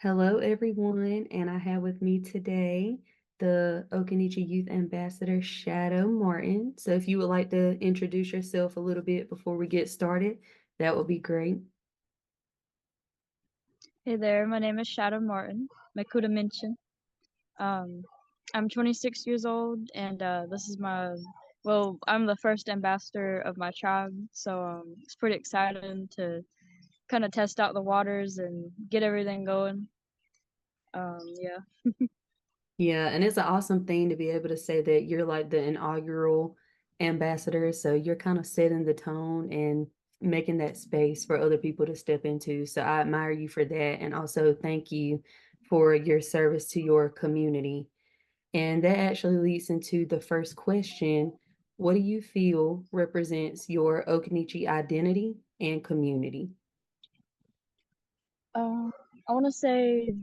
Hello, everyone, and I have with me today the Occaneechi Youth Ambassador, Shadow Martin. So, if you would like to introduce yourself a little bit before we get started, that would be great. Hey there, my name is Shadow Martin, Makuta Minchin. Um, I'm 26 years old, and this is I'm the first ambassador of my tribe, so it's pretty exciting to kind of test out the waters and get everything going. Yeah. Yeah, and it's an awesome thing to be able to say that you're like the inaugural ambassador. So, you're kind of setting the tone and making that space for other people to step into. So, I admire you for that. And also, thank you for your service to your community. And that actually leads into the first question. What do you feel represents your Occaneechi identity and community? Uh, I want to say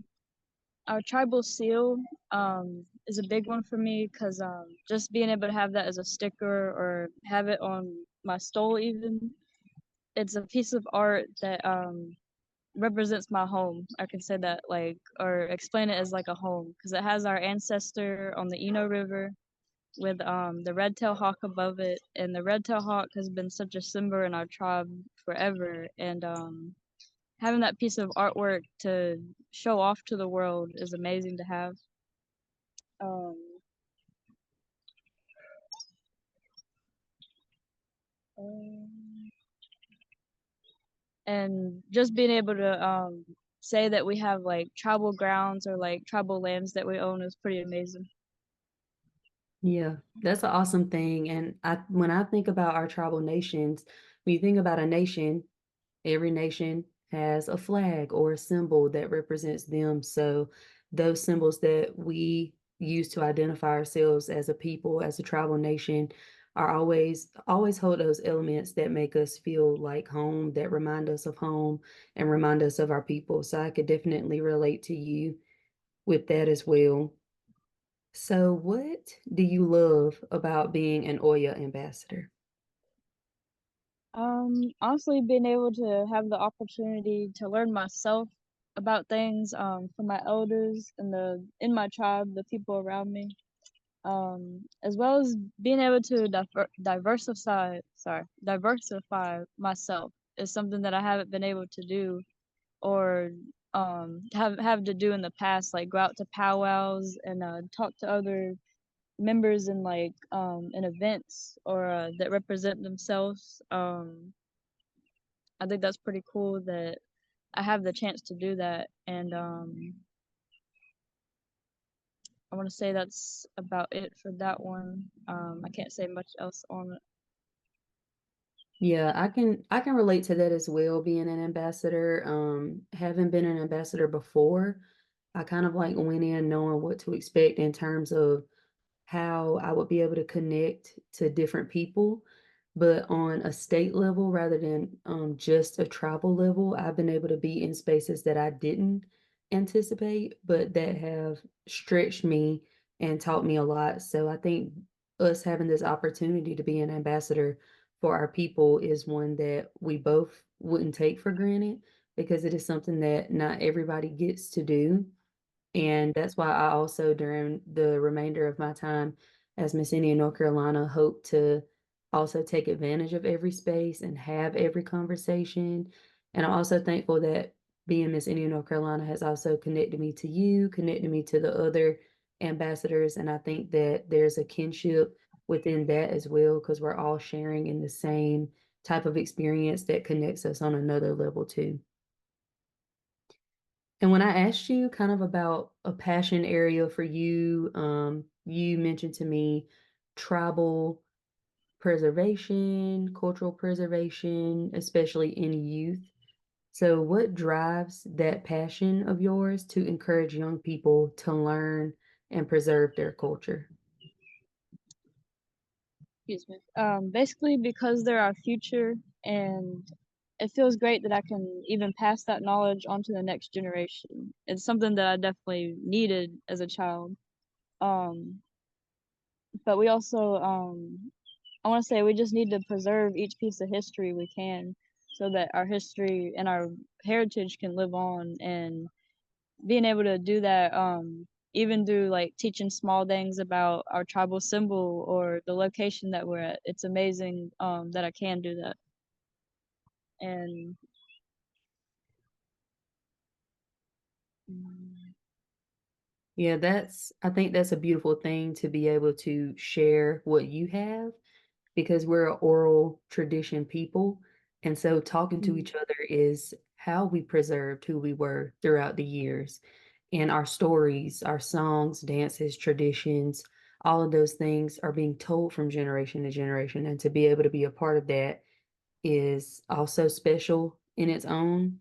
our tribal seal is a big one for me because just being able to have that as a sticker or have it on my stole even, it's a piece of art that represents my home. I can say that, like, or explain it as like a home because it has our ancestor on the Eno River with the red tail hawk above it, and the red tail hawk has been such a symbol in our tribe forever. And having that piece of artwork to show off to the world is amazing to have. Um, um, and just being able to say that we have like tribal grounds or like tribal lands that we own is pretty amazing. Yeah, that's an awesome thing. And when I think about our tribal nations, when you think about a nation, every nation has a flag or a symbol that represents them. So those symbols that we use to identify ourselves as a people, as a tribal nation, are always hold those elements that make us feel like home, that remind us of home and remind us of our people. So I could definitely relate to you with that as well. So what do you love about being an Oya ambassador? Honestly, being able to have the opportunity to learn myself about things from my elders and the in my tribe, the people around me, as well as being able to diversify myself is something that I haven't been able to do or have to do in the past, like go out to powwows and talk to other members in events or that represent themselves. I think that's pretty cool that I have the chance to do that, and I want to say that's about it for that one. I can't say much else on it. Yeah, I can relate to that as well, being an ambassador. Having been an ambassador before, I kind of like went in knowing what to expect in terms of how I would be able to connect to different people. But on a state level rather than just a tribal level, I've been able to be in spaces that I didn't anticipate, but that have stretched me and taught me a lot. So I think us having this opportunity to be an ambassador for our people is one that we both wouldn't take for granted because it is something that not everybody gets to do. And that's why I also, during the remainder of my time as Miss Indiana, North Carolina, hope to also take advantage of every space and have every conversation. And I'm also thankful that being Miss Indiana, North Carolina has also connected me to you, connected me to the other ambassadors. And I think that there's a kinship within that as well, because we're all sharing in the same type of experience that connects us on another level too. And when I asked you kind of about a passion area for you, you mentioned to me tribal preservation, cultural preservation, especially in youth. So, what drives that passion of yours to encourage young people to learn and preserve their culture? Excuse me. Basically, because they're our future, and it feels great that I can even pass that knowledge on to the next generation. It's something that I definitely needed as a child. Um, but we also, I want to say, we just need to preserve each piece of history we can, so that our history and our heritage can live on, and being able to do that, even through like teaching small things about our tribal symbol or the location that we're at, it's amazing that I can do that. And mm, Yeah, I think that's a beautiful thing to be able to share what you have because we're an oral tradition people. And so talking to mm, each other is how we preserved who we were throughout the years. And our stories, our songs, dances, traditions, all of those things are being told from generation to generation. And to be able to be a part of that is also special in its own.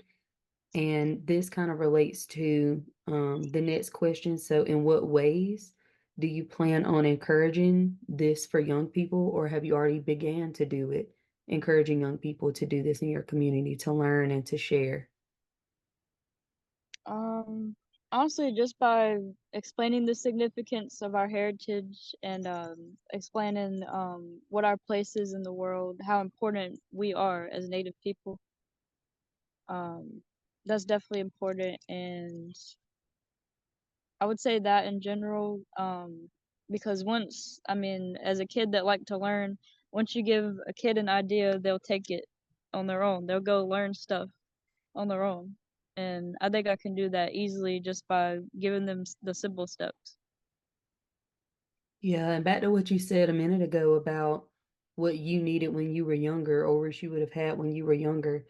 And this kind of relates to the next question. So, in what ways do you plan on encouraging this for young people, or have you already began to do it, encouraging young people to do this in your community, to learn and to share? um, honestly, just by explaining the significance of our heritage and explaining what our place is in the world, how important we are as Native people. Um, that's definitely important, and I would say that in general, because once, I mean, as a kid that like to learn, once you give a kid an idea, they'll take it on their own. They'll go learn stuff on their own. And I think I can do that easily just by giving them the simple steps. Yeah, and back to what you said a minute ago about what you needed when you were younger or wish you would have had when you were younger.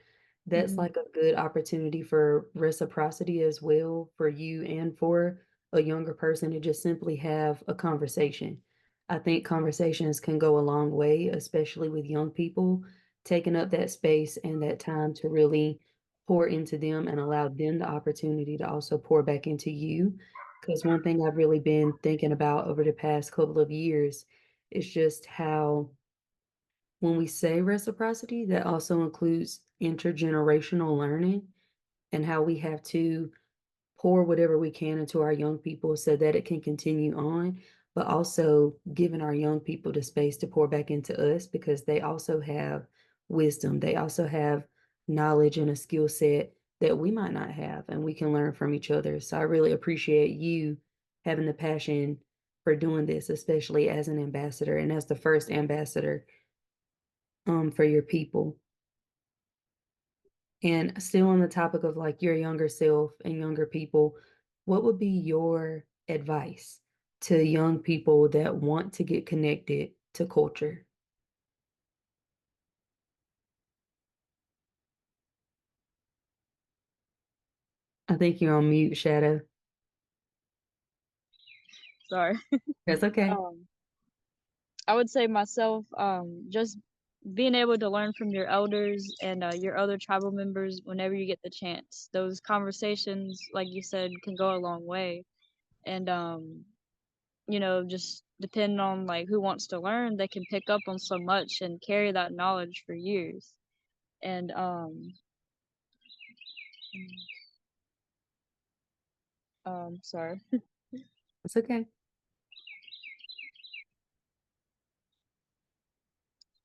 That's Hmm. like a good opportunity for reciprocity as well for you and for a younger person to just simply have a conversation. I think conversations can go a long way, especially with young people, taking up that space and that time to really pour into them and allow them the opportunity to also pour back into you. Because one thing I've really been thinking about over the past couple of years is just how when we say reciprocity, that also includes intergenerational learning and how we have to pour whatever we can into our young people so that it can continue on, but also giving our young people the space to pour back into us because they also have wisdom. They also have knowledge and a skill set that we might not have, and we can learn from each other. So I really appreciate you having the passion for doing this, especially as an ambassador and as the first ambassador for your people. And still on the topic of like your younger self and younger people, what would be your advice to young people that want to get connected to culture? I think you're on mute, Shadow. Sorry. That's okay. Um, I would say myself, just being able to learn from your elders and your other tribal members whenever you get the chance. Those conversations, like you said, can go a long way. And just depending on like who wants to learn, they can pick up on so much and carry that knowledge for years. And sorry. It's okay.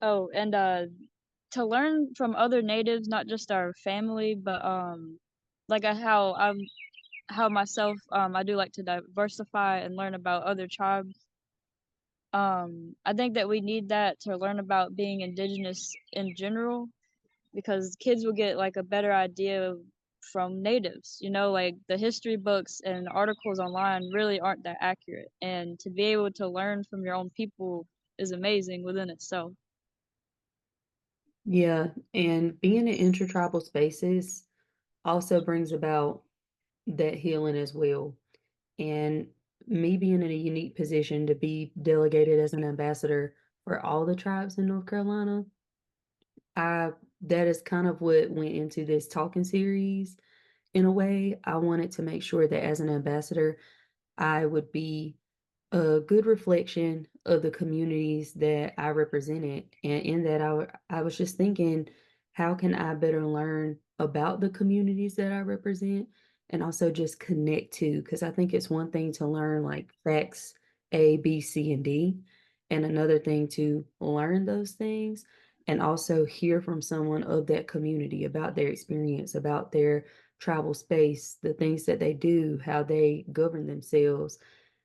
Oh, and to learn from other natives, not just our family, but like how myself I do like to diversify and learn about other tribes. I think that we need that to learn about being indigenous in general because kids will get like a better idea from natives. Like the history books and articles online really aren't that accurate, and to be able to learn from your own people is amazing within itself. Yeah, and being in intertribal spaces also brings about that healing as well. And me being in a unique position to be delegated as an ambassador for all the tribes in North Carolina, I that is kind of what went into this talking series. In a way, I wanted to make sure that as an ambassador, I would be a good reflection of the communities that I represented. And in that, I was just thinking, how can I better learn about the communities that I represent and also just connect to? Because I think it's one thing to learn like facts A, B, C, and D, and another thing to learn those things and also hear from someone of that community about their experience, about their tribal space, the things that they do, how they govern themselves,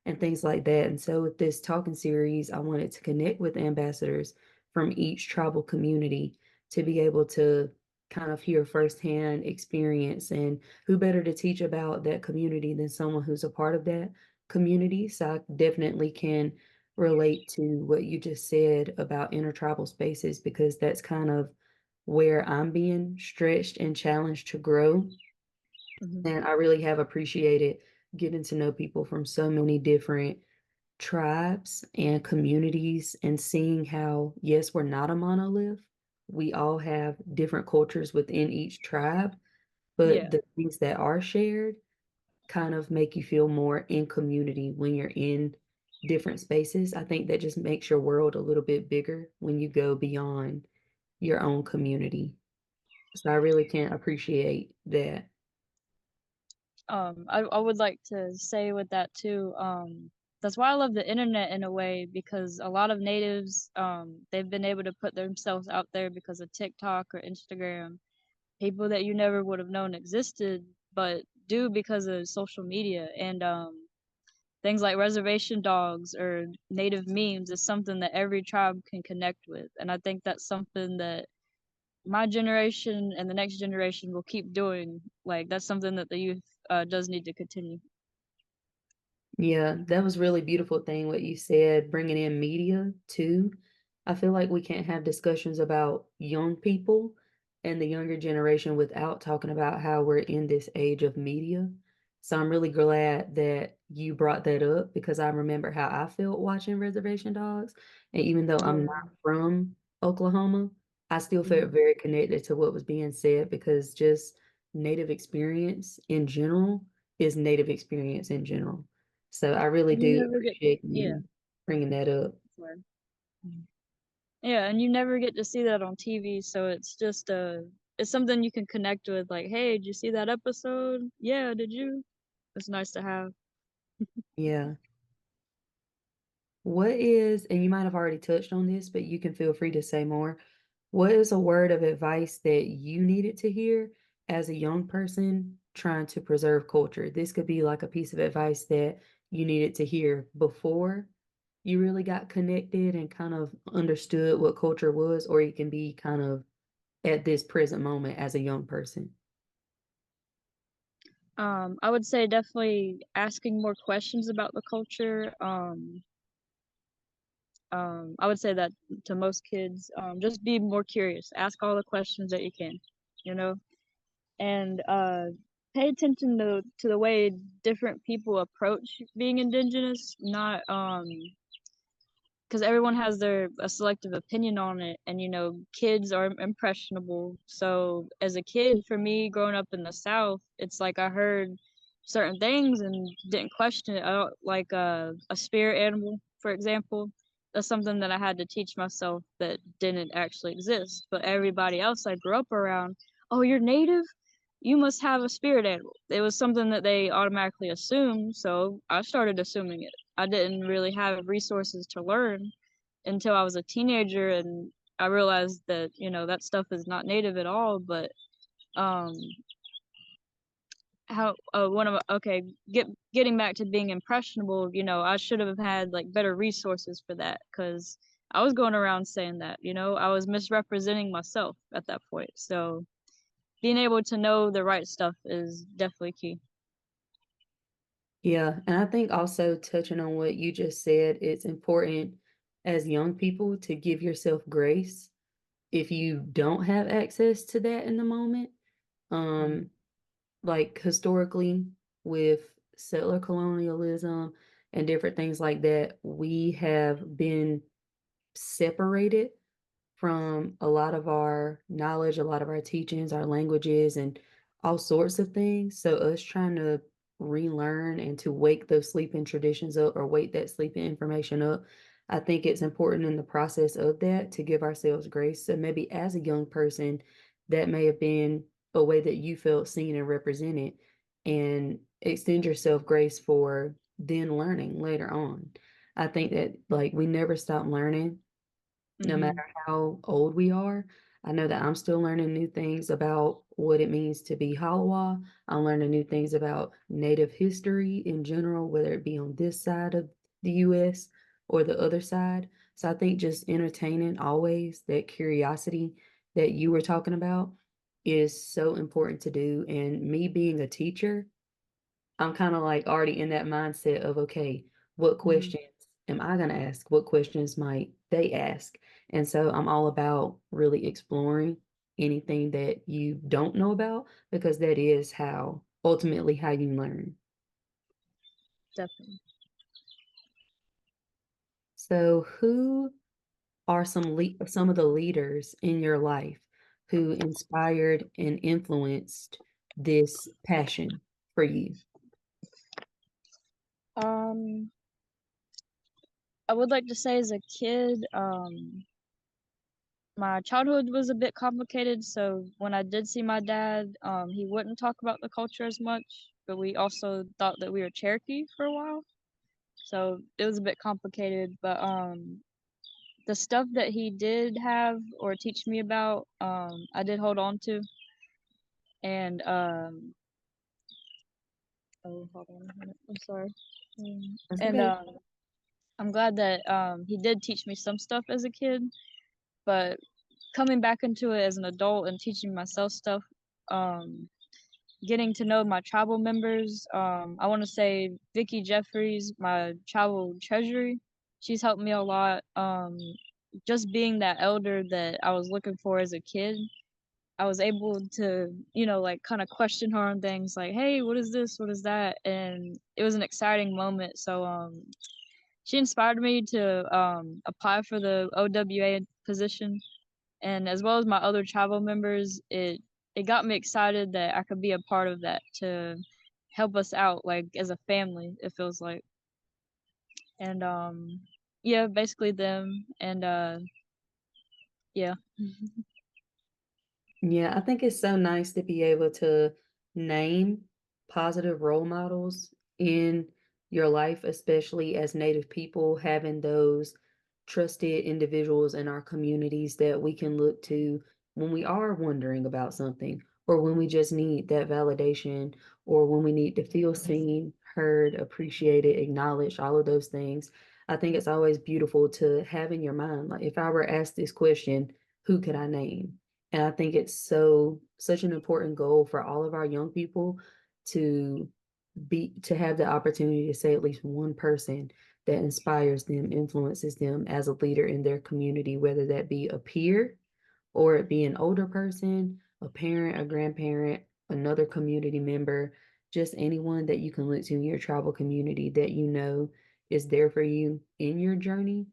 and things like that. And so, with this talking series, I wanted to connect with ambassadors from each tribal community to be able to kind of hear firsthand experience. And who better to teach about that community than someone who's a part of that community? So, I definitely can relate to what you just said about intertribal spaces because that's kind of where I'm being stretched and challenged to grow. Mhm. And I really have appreciated getting to know people from so many different tribes and communities and seeing how, yes, we're not a monolith. We all have different cultures within each tribe, but Yeah. the things that are shared kind of make you feel more in community when you're in different spaces. I think that just makes your world a little bit bigger when you go beyond your own community. So I really can't appreciate that. I would like to say with that too, that's why I love the internet in a way because a lot of natives, they've been able to put themselves out there because of TikTok or Instagram. People that you never would have known existed, but do because of social media and things like reservation dogs or native memes is something that every tribe can connect with. And I think that's something that my generation and the next generation will keep doing. Like that's something that the youth does need to continue. Yeah, that was really beautiful thing what you said, bringing in media too. I feel like we can't have discussions about young people and the younger generation without talking about how we're in this age of media. So I'm really glad that you brought that up because I remember how I felt watching Reservation Dogs. And even though Oh I'm yeah. not from Oklahoma, I still felt Mhm. very connected to what was being said because just Native experience in general is Native experience in general. So I really And you do never get appreciate yeah. you bringing that up. Swear. Mhm. Yeah, and you never get to see that on TV, so it's just it's something you can connect with. Like, hey, did you see that episode? Yeah, did you? It's nice to have. Yeah. What is, and you might have already touched on this, but you can feel free to say more. What is a word of advice that you needed to hear as a young person trying to preserve culture? This could be like a piece of advice that you needed to hear before you really got connected and kind of understood what culture was, or you can be kind of at this present moment as a young person. I would say definitely asking more questions about the culture. I would say that to most kids, just be more curious. Ask all the questions that you can, you know, and pay attention to the way different people approach being indigenous. Not because everyone has their a selective opinion on it, and kids are impressionable. So as a kid, for me growing up in the South, it's like I heard certain things and didn't question it. I don't like a spirit animal, for example. That's something that I had to teach myself that didn't actually exist. But everybody else I grew up around, oh, you're native, you must have a spirit animal. It was something that they automatically assumed, so I started assuming it. I didn't really have resources to learn until I was a teenager, and I realized that that stuff is not native at all. But um, how one of okay, getting back to being impressionable, I should have had like better resources for that because I was going around saying that I was misrepresenting myself at that point. So being able to know the right stuff is definitely key. Yeah, and I think also touching on what you just said, it's important as young people to give yourself grace if you don't have access to that in the moment. Mhm. Um, like historically with settler colonialism and different things like that, we have been separated from a lot of our knowledge, a lot of our teachings, our languages, and all sorts of things. So us trying to relearn and to wake those sleeping traditions up or wake that sleeping information up, I think it's important in the process of that to give ourselves grace. So maybe as a young person, that may have been a way that you felt seen and represented, and extend yourself grace for then learning later on. I think that like we never stop learning no Mhm. matter how old we are. I know that I'm still learning new things about what it means to be Halawa. I'm learning new things about Native history in general, whether it be on this side of the US or the other side. So I think just entertaining always that curiosity that you were talking about is so important to do. And me being a teacher, I'm kind of like already in that mindset of, okay, what Mhm. questions am I going to ask? What questions might they ask? And so I'm all about really exploring anything that you don't know about because that is how ultimately how you learn. Definitely. So who are some of the leaders in your life who inspired and influenced this passion for you? Um, I would like to say as a kid, my childhood was a bit complicated, so when I did see my dad, he wouldn't talk about the culture as much, but we also thought that we were Cherokee for a while, so it was a bit complicated, but the stuff that he did have or teach me about, I did hold on to, and oh, hold on a minute, I'm sorry. That's And okay. I'm glad that he did teach me some stuff as a kid, but coming back into it as an adult and teaching myself stuff, um, getting to know my tribal members. I want to say Vicky Jeffries, my tribal treasury. She's helped me a lot. Just being that elder that I was looking for as a kid, I was able to, like kind of question her on things like, hey, what is this? What is that? And it was an exciting moment. So, she inspired me to apply for the OWA position, and as well as my other tribal members, it got me excited that I could be a part of that to help us out like as a family, it feels like. And yeah, basically them and yeah. Yeah, I think it's so nice to be able to name positive role models in your life, especially as Native people, having those trusted individuals in our communities that we can look to when we are wondering about something, or when we just need that validation, or when we need to feel seen, heard, appreciated, acknowledged, all of those things. I think it's always beautiful to have in your mind, like if I were asked this question, who could I name? And I think it's such an important goal for all of our young people to to have the opportunity to say at least one person that inspires them, influences them as a leader in their community, whether that be a peer or it be an older person, a parent, a grandparent, another community member, just anyone that you can look to in your tribal community that you know is there for you in your journey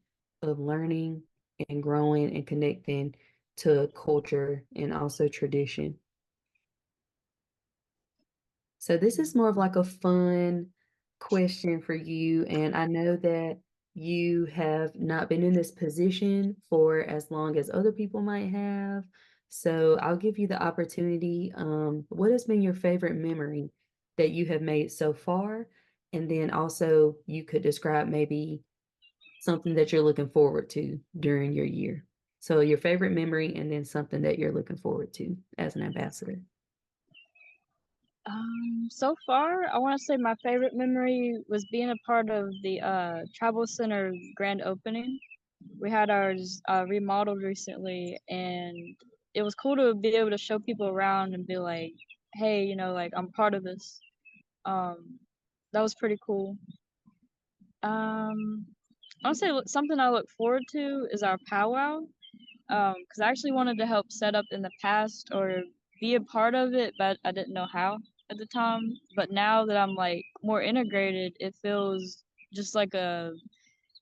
of learning and growing and connecting to culture and also tradition. So this is more of like a fun question for you. And I know that you have not been in this position for as long as other people might have. So I'll give you the opportunity. What has been your favorite memory that you have made so far? And then also you could describe maybe something that you're looking forward to during your year. So your favorite memory and then something that you're looking forward to as an ambassador. So far, I want to say my favorite memory was being a part of the tribal center grand opening. We had ours remodeled recently, and it was cool to be able to show people around and be like, hey, like I'm part of this. Um, that was pretty cool. Um, I want to say something I look forward to is our powwow. Because I actually wanted to help set up in the past or be a part of it, but I didn't know how at the time. But now that I'm like more integrated, it feels just like an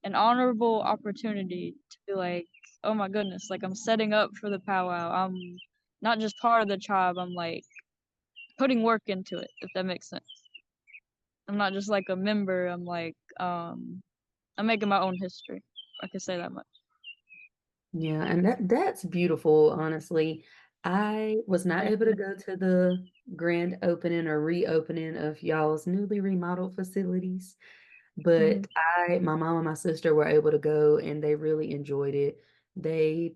honorable opportunity to be like, oh my goodness, like I'm setting up for the powwow. I'm not just part of the tribe. I'm like putting work into it, if that makes sense. I'm not just like a member. I'm like I'm making my own history. I can say that much. Yeah, and that's beautiful, honestly. I was not Thank able to you. go to the grand opening or reopening of y'all's newly remodeled facilities, Hmm. but my mom and my sister were able to go and they really enjoyed it. They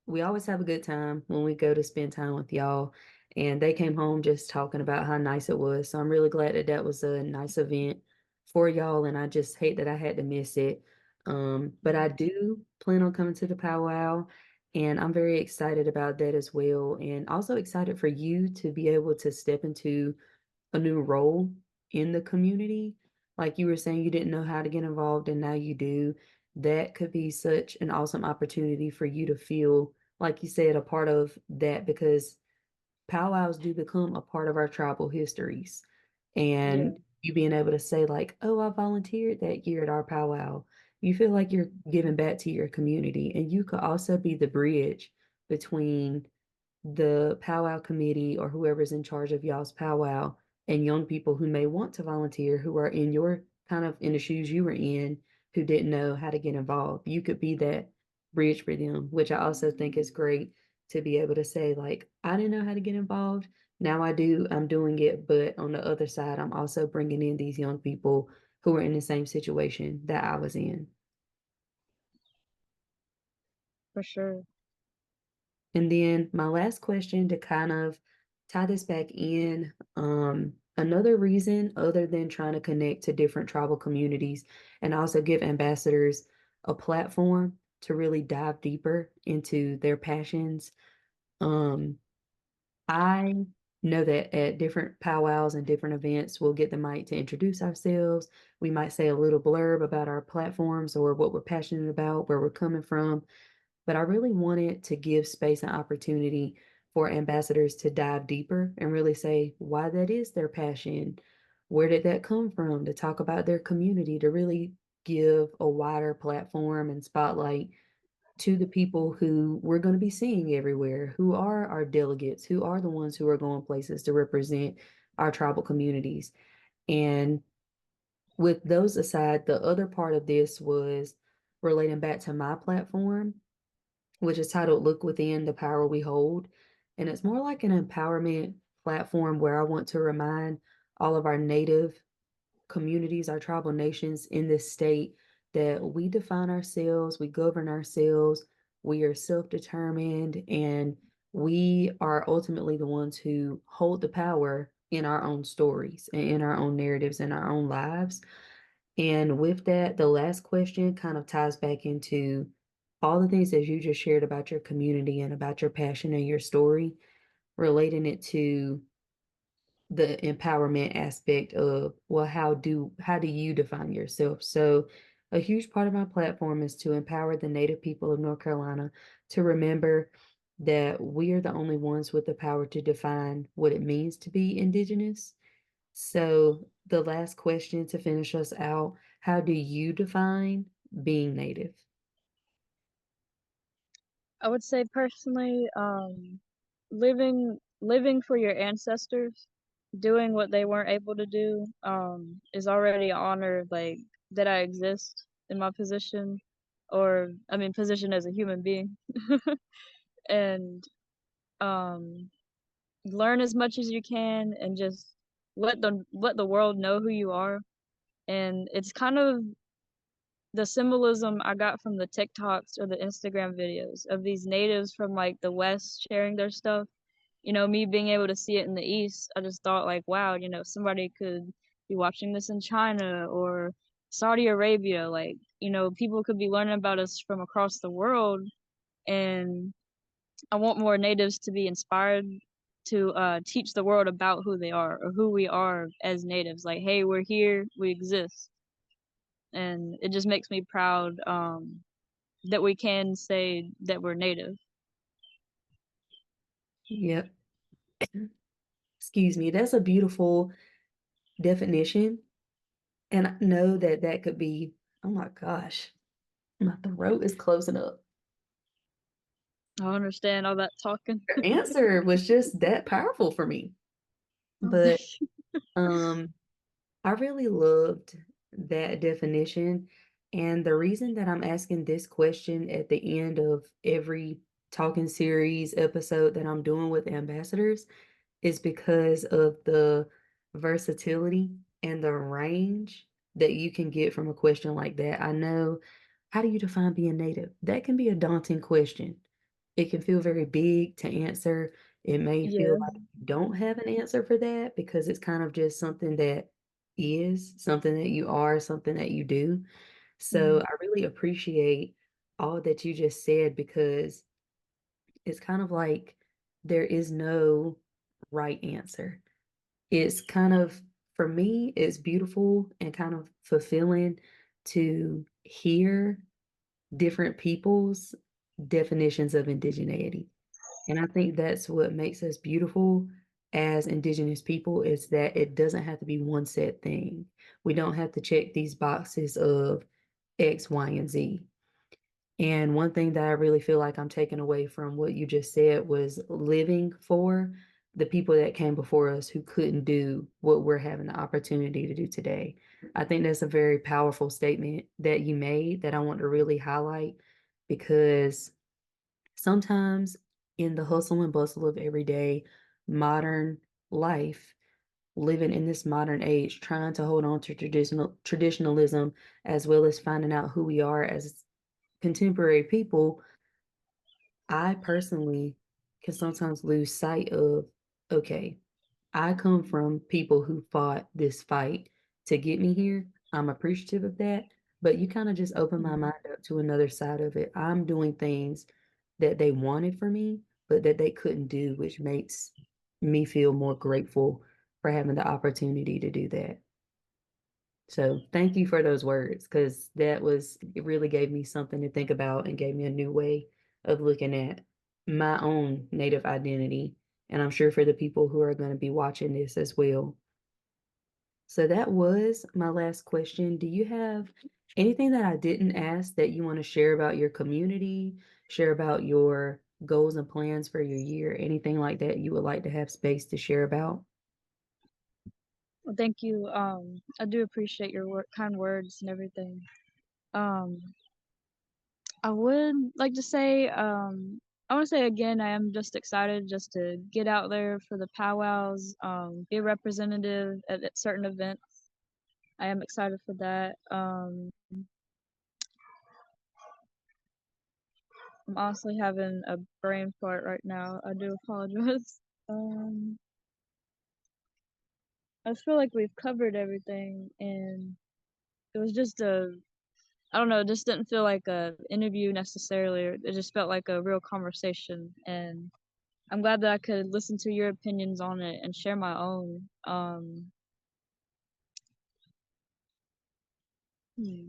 we always have a good time when we go to spend time with y'all. And they came home just talking about how nice it was. So I'm really glad that that was a nice event for y'all. And I just hate that I had to miss it. But I do plan on coming to the powwow, and I'm very excited about that as well. And also excited for you to be able to step into a new role in the community. Like you were saying, you didn't know how to get involved, and now you do. That could be such an awesome opportunity for you to feel, like you said, a part of that, because powwows do become a part of our tribal histories. Yeah, And you being able to say, like, oh, I volunteered that year at our powwow, you feel like you're giving back to your community. And you could also be the bridge between the powwow committee or whoever's in charge of y'all's powwow and young people who may want to volunteer, who are in your kind of in the shoes you were in, who didn't know how to get involved. You could be that bridge for them, which I also think is great to be able to say, like, I didn't know how to get involved. Now I do, I'm doing it. But on the other side, I'm also bringing in these young people who are in the same situation that I was in. for sure. And then my last question to kind of tie this back in, another reason other than trying to connect to different tribal communities and also give ambassadors a platform to really dive deeper into their passions. Um, I know that at different powwows and different events, we'll get the mic to introduce ourselves. We might say a little blurb about our platforms or what we're passionate about, where we're coming from, but I really wanted to give space and opportunity for ambassadors to dive deeper and really say why that is their passion. Where did that come from? To talk about their community, to really give a wider platform and spotlight to the people who we're going to be seeing everywhere, who are our delegates, who are the ones who are going places to represent our tribal communities. And with those aside, the other part of this was relating back to my platform, which is titled Look Within the Power We Hold. And it's more like an empowerment platform where I want to remind all of our Native communities, our tribal nations in this state, that we define ourselves, we govern ourselves, we are self-determined, and we are ultimately the ones who hold the power in our own stories and in our own narratives and our own lives. And with that, the last question kind of ties back into all the things that you just shared about your community and about your passion and your story, relating it to the empowerment aspect of, well, how do you define yourself? So a huge part of my platform is to empower the Native people of North Carolina to remember that we are the only ones with the power to define what it means to be Indigenous. So the last question to finish us out, how do you define being Native? I would say personally, living for your ancestors, doing what they weren't able to do, is already an honor, like that I exist in my position, or I mean position as a human being. And um learn as much as you can and just let the world know who you are. And it's kind of the symbolism I got from the TikToks or the Instagram videos of these natives from like the West sharing their stuff. Me being able to see it in the East, I just thought like, wow, somebody could be watching this in China or Saudi Arabia. Like, people could be learning about us from across the world. And I want more natives to be inspired to teach the world about who they are or who we are as natives. Like, hey, we're here, we exist. And it just makes me proud that we can say that we're native. Yep. Excuse me. That's a beautiful definition. And I know that that could be, oh my gosh, my throat is closing up. I understand all that talking. Your answer was just that powerful for me. Oh, But thank you. um, I really loved that definition. And the reason that I'm asking this question at the end of every talking series episode that I'm doing with ambassadors is because of the versatility and the range that you can get from a question like that. I know, how do you define being native? That can be a daunting question. it can feel very big to answer. It may feel Yeah. like you don't have an answer for that because it's kind of just something that is, something that you are, something that you do. So Mhm. I really appreciate all that you just said because it's kind of like there is no right answer. It's kind of, for me, it's beautiful and kind of fulfilling to hear different people's definitions of indigeneity. And I think that's what makes us beautiful as Indigenous people is that it doesn't have to be one set thing. We don't have to check these boxes of X, Y, and Z. And one thing that I really feel like I'm taking away from what you just said was living for the people that came before us who couldn't do what we're having the opportunity to do today. I think that's a very powerful statement that you made that I want to really highlight because sometimes in the hustle and bustle of everyday modern life, living in this modern age, trying to hold on to traditionalism as well as finding out who we are as contemporary people, I personally can sometimes lose sight of, okay, I come from people who fought this fight to get me here. I'm appreciative of that, but you kind of just open my Mhm. mind up to another side of it. I'm doing things that they wanted for me, but that they couldn't do, which makes me feel more grateful for having the opportunity to do that. So thank you for those words because it really gave me something to think about and gave me a new way of looking at my own Native identity. And I'm sure for the people who are going to be watching this as well. So that was my last question. Do you have anything that I didn't ask that you want to share about your community, share about your goals and plans for your year, anything like that you would like to have space to share about? Well, thank you. I do appreciate your kind words and everything. Um, I would like to say, I want to say again, I am just excited just to get out there for the powwows, be a representative at certain events. I am excited for that. I'm honestly having a brain fart right now. I do apologize. Um, I feel like we've covered everything, and it was just I don't know, it just didn't feel like a interview necessarily. It just felt like a real conversation, and I'm glad that I could listen to your opinions on it and share my own. Hmm.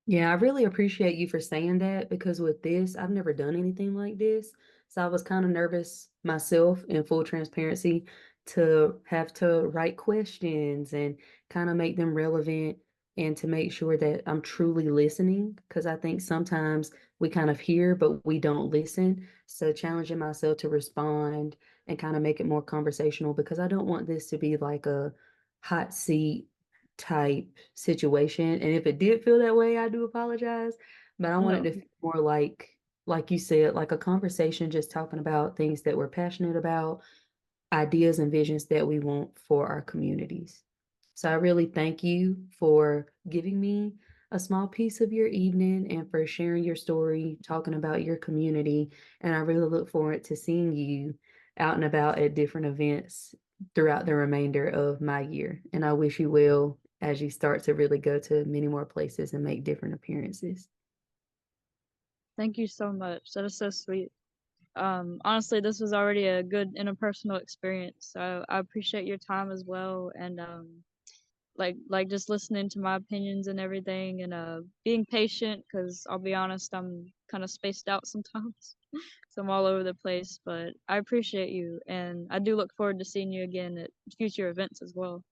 Yeah, I really appreciate you for saying that because with this, I've never done anything like this. So I was kind of nervous myself in full transparency to have to write questions and kind of make them relevant and to make sure that I'm truly listening because I think sometimes we kind of hear, but we don't listen. So challenging myself to respond and kind of make it more conversational because I don't want this to be like a hot seat type situation. And if it did feel that way, I do apologize. But I wanted No, to feel more like you said, like a conversation, just talking about things that we're passionate about, ideas and visions that we want for our communities. So I really thank you for giving me a small piece of your evening and for sharing your story, talking about your community. And I really look forward to seeing you out and about at different events throughout the remainder of my year. And I wish you well as you start to really go to many more places and make different appearances. thank you so much. That is so sweet. Honestly, this was already a good interpersonal experience. So I appreciate your time as well, and like just listening to my opinions and everything, and being patient because I'll be honest, I'm kind of spaced out sometimes, so I'm all over the place. But I appreciate you, and I do look forward to seeing you again at future events as well.